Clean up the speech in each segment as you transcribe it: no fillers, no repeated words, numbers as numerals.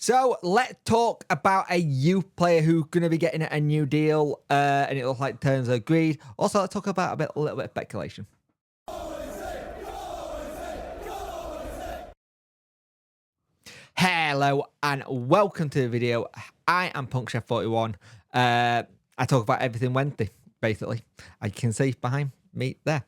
So let's talk about a youth player who's going to be getting a new deal, and it looks like terms are agreed. Also, let's talk about a little bit of speculation. Hello and welcome to the video. I am PunkChef41. I talk about everything Wednesday, basically. As you can see behind me there.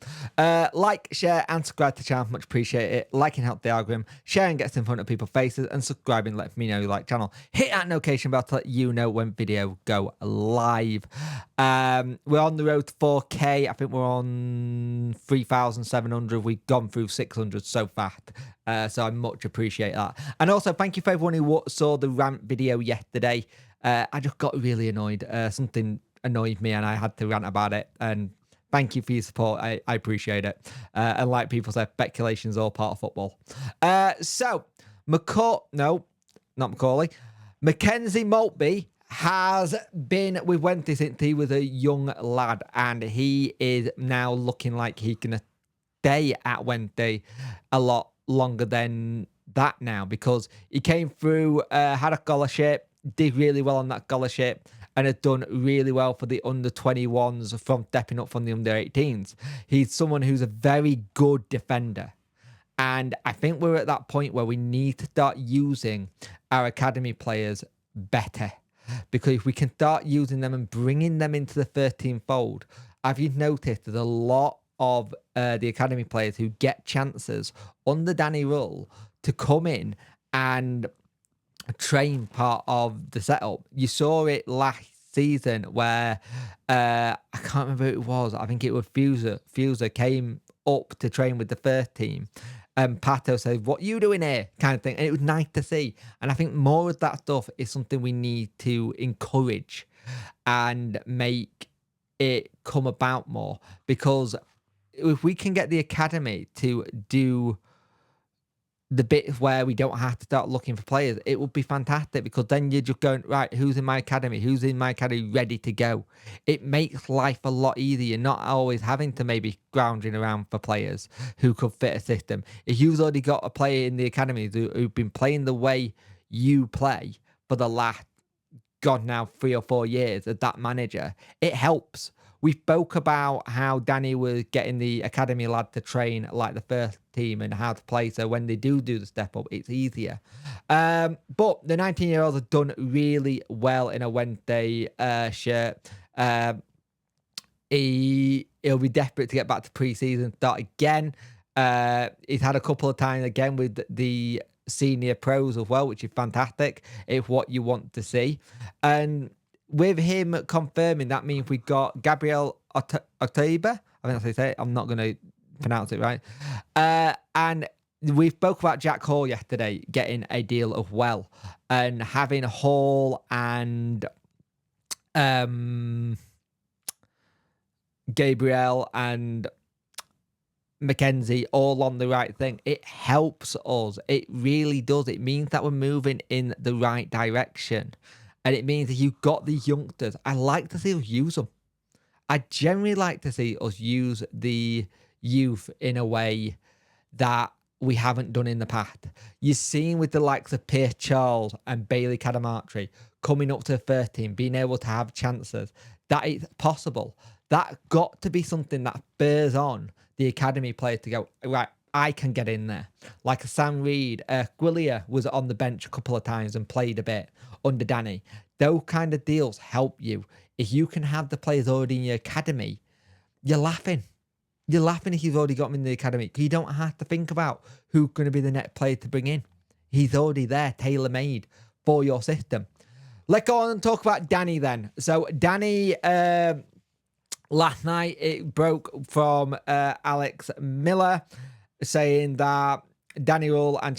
Like, share, and subscribe to the channel. Much appreciate it. Liking helps the algorithm. Sharing gets in front of people's faces, and subscribing lets me know you like the channel. Hit that notification bell to let you know when video go live. We're on the road to 4K. I think we're on 3,700. We've gone through 600 so fast. So I much appreciate that. And also, thank you for everyone who saw the rant video yesterday. I just got really annoyed. Something annoyed me and I had to rant about it. And thank you for your support. I appreciate it. And like people said, speculation is all part of football. So, Mackenzie Maltby has been with Wednesday since he was a young lad. And he is now looking like he can stay at Wednesday a lot longer than that now, because he came through, had a scholarship, did really well on that scholarship, and had done really well for the under-21s from stepping up from the under-18s. He's someone who's a very good defender. And I think we're at that point where we need to start using our academy players better. Because if we can start using them and bringing them into the 13 fold, have you noticed there's a lot of the academy players who get chances under Danny Rule to come in and train part of the setup. You saw it last season where I can't remember who it was. I think it was Fuser. Fuser came up to train with the first team, and Pato said, "What are you doing here?" kind of thing. And it was nice to see. And I think more of that stuff is something we need to encourage and make it come about more, because if we can get the academy to do the bit where we don't have to start looking for players, it would be fantastic, because then you're just going, right, who's in my academy? Who's in my academy ready to go? It makes life a lot easier, not always having to maybe scrounging around for players who could fit a system. If you've already got a player in the academy who've been playing the way you play for the last, God, now 3 or 4 years as that manager, it helps. We spoke about how Danny was getting the academy lad to train like the first team and how to play, so when they do the step up, it's easier. But the 19-year-olds have done really well in a Wednesday shirt. He'll be desperate to get back to pre-season, start again. He's had a couple of times again with the senior pros as well, which is fantastic. It's what you want to see. And with him confirming, that means we've got Gabriel October. I think that's how you say it. I'm not going to pronounce it right. And we spoke about Jack Hall yesterday getting a deal as well. And having Hall and Gabriel and Mackenzie all on the right thing. It helps us. It really does. It means that we're moving in the right direction. And it means that you've got these youngsters. I like to see us use them. I generally like to see us use the youth in a way that we haven't done in the past. You've seen with the likes of Pierce Charles and Bailey Cadamartri coming up to the first team, being able to have chances, that it's possible. That got to be something that spurs on the academy players to go, right, I can get in there. Like Sam Reed, Gwillia was on the bench a couple of times and played a bit under Danny. Those kind of deals help you. If you can have the players already in your academy, you're laughing. You're laughing if you've already got them in the academy. You don't have to think about who's going to be the next player to bring in. He's already there, tailor-made for your system. Let's go on and talk about Danny then. So Danny, last night it broke from Alex Miller, saying that Danny Rule and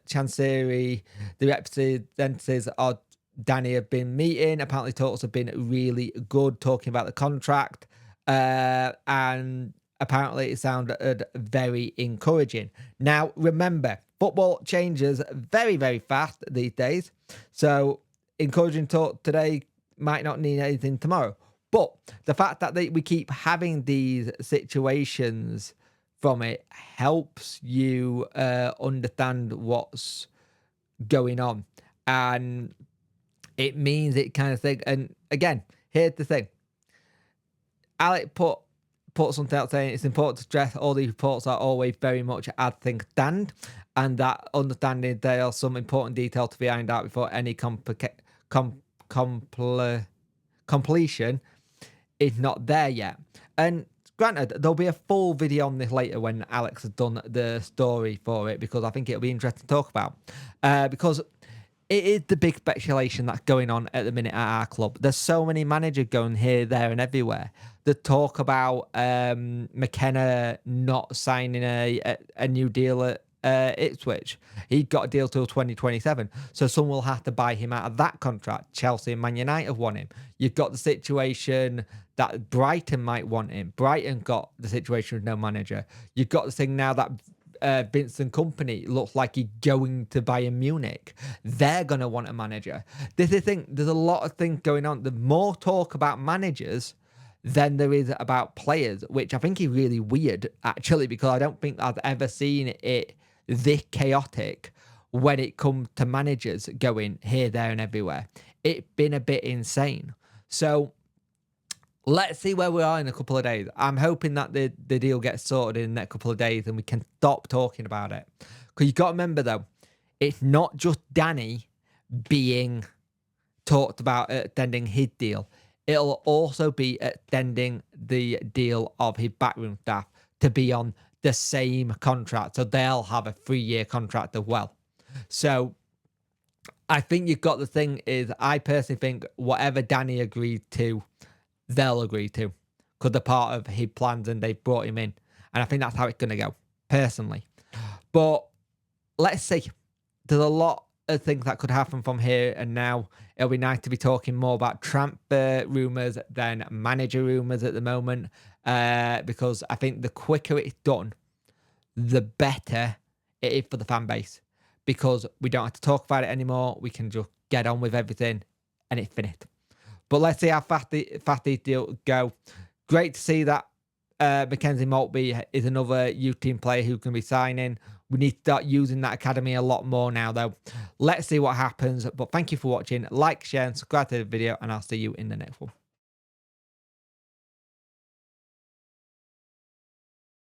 Chancery, the representatives of Danny have been meeting. Apparently talks have been really good, talking about the contract. And apparently it sounded very encouraging. Now, remember, football changes very, very fast these days. So encouraging talk today might not mean anything tomorrow. But the fact that we keep having these situations from it helps you understand what's going on. And it means it kind of thing. And again, here's the thing. Alec put something out saying it's important to stress all these reports are always very much as things stand, and that understanding there are some important details to be ironed out before any completion is not there yet. And granted, there'll be a full video on this later when Alex has done the story for it, because I think it'll be interesting to talk about. Because it is the big speculation that's going on at the minute at our club. There's so many managers going here, there, and everywhere. The talk about McKenna not signing a new deal at Ipswich. He got a deal till 2027, so someone will have to buy him out of that contract. Chelsea and Man United want him. You've got the situation that Brighton might want him. Brighton got the situation with no manager. You've got the thing now that Vincent Company looks like he's going to Bayern Munich. They're going to want a manager. This is the thing. There's a lot of things going on. There's more talk about managers than there is about players, which I think is really weird, actually, because I don't think I've ever seen it this chaotic when it comes to managers going here, there, and everywhere. It's been a bit insane. So let's see where we are in a couple of days. I'm hoping that the deal gets sorted in the next couple of days and we can stop talking about it. Because you've got to remember, though, it's not just Danny being talked about extending his deal. It'll also be extending the deal of his backroom staff to be on the same contract. So they'll have a 3-year contract as well. So I think you've got the thing is, I personally think whatever Danny agreed to, they'll agree to, because they're part of his plans and they brought him in. And I think that's how it's going to go, personally. But let's see. There's a lot of things that could happen from here and now. It'll be nice to be talking more about transfer rumours than manager rumours at the moment, because I think the quicker it's done, the better it is for the fan base, because we don't have to talk about it anymore. We can just get on with everything and it's finished. But let's see how fast these deals go. Great to see that Mackenzie Maltby is another youth team player who can be signing. We need to start using that academy a lot more now, though. Let's see what happens. But thank you for watching. Like, share, and subscribe to the video, and I'll see you in the next one.